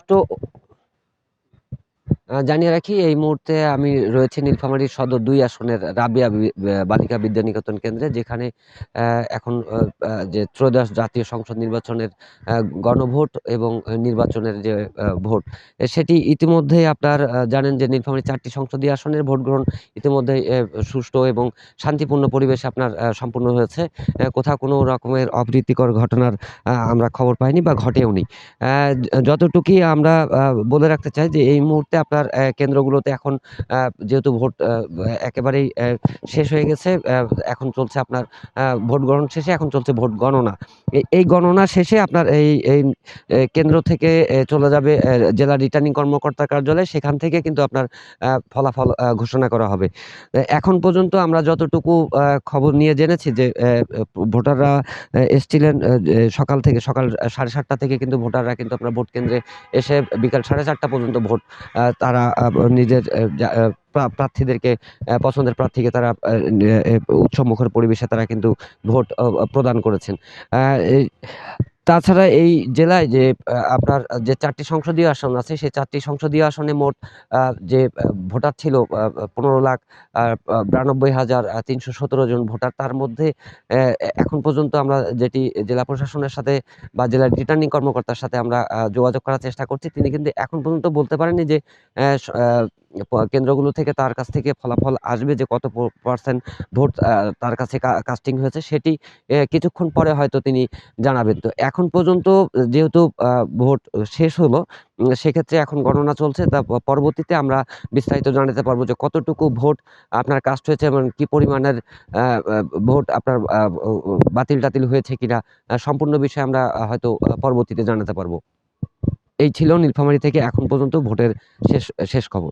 সুষ্ঠু জানিয়ে রাখি, এই মুহূর্তে আমি রয়েছি নীলফামারী সদর ২ আসনের রাবেয়া বালিকা বিদ্যানিকেতন কেন্দ্রে, যেখানে এখন যে ত্রয়োদশ জাতীয় সংসদ নির্বাচনের গণভোট এবং নির্বাচনের যে ভোট, সেটি ইতিমধ্যেই আপনার জানেন যে নীলফামারী ৪টি সংসদীয় আসনের ভোট গ্রহণ ইতিমধ্যেই সুষ্ঠু এবং শান্তিপূর্ণ পরিবেশে আপনার সম্পূর্ণ হয়েছে। কোথাও কোনো রকমের অপ্রীতিকর ঘটনার আমরা খবর পাইনি বা ঘটেওনি। যতটুকুই আমরা বলে রাখতে চাই যে এই মুহূর্তে আপনার কেন্দ্রগুলোতে এখন আ যেহেতু ভোট একেবারেই শেষ হয়ে গেছে। এখন চলছে আপনার ভোট গ্রহণ শেষে এখন চলছে ভোট গণনা। এই গণনা শেষে আপনার এই কেন্দ্র থেকে চলে যাবে জেলা রিটার্নিং কর্মকর্তার কার্যালয়ে। সেখান থেকে কিন্তু আপনার ফলাফল ঘোষণা করা হবে। এখন পর্যন্ত আমরা যতটুকু খবর নিয়ে জেনেছি যে ভোটাররা এসছিলেন সকাল থেকে, সকাল ৭:৩০ থেকে কিন্তু ভোটাররা কিন্তু আপনার ভোট কেন্দ্রে এসে বিকাল ৪:৩০ পর্যন্ত ভোট তারা নিজের প্রার্থীদেরকে পছন্দের প্রার্থীকে তারা উৎসবমুখর পরিবেশে তারা কিন্তু ভোট প্রদান করেছেন। আ এই তাছাড়া এই জেলায় যে আপনার যে ৪টি সংসদীয় আসন আছে, সেই ৪টি সংসদীয় আসনে মোট যে ভোটার ছিল ১৫,০০,০০০ ৯২,৩১৭ জন ভোটার। তার মধ্যে এখন পর্যন্ত আমরা যেটি জেলা প্রশাসনের সাথে বা জেলার রিটার্নিং কর্মকর্তার সাথে আমরা যোগাযোগ করার চেষ্টা করছি। তিনি কিন্তু এখন পর্যন্ত বলতে পারেননি যে অ্যা স কেন্দ্রগুলো থেকে তার কাছ থেকে ফলাফল আসবে যে কত পার্সেন্ট ভোট তার কাছে কাস্টিং হয়েছে, সেটি কিছুক্ষণ পরে হয়তো তিনি জানাবেন। তো এখন পর্যন্ত যেহেতু ভোট শেষ হলো, সেক্ষেত্রে এখন গণনা চলছে। তা পরবর্তীতে আমরা বিস্তারিত জানাতে পারবো যে কতটুকু ভোট আপনার কাস্ট হয়েছে এবং কি পরিমাণের আ আ ভোট আপনার বাতিল-টাতিল হয়েছে কিনা, সম্পূর্ণ বিষয়ে আমরা হয়তো পরবর্তীতে জানাতে পারবো। এই ছিল নীলফামারী থেকে এখন পর্যন্ত ভোটের শেষ শেষ খবর।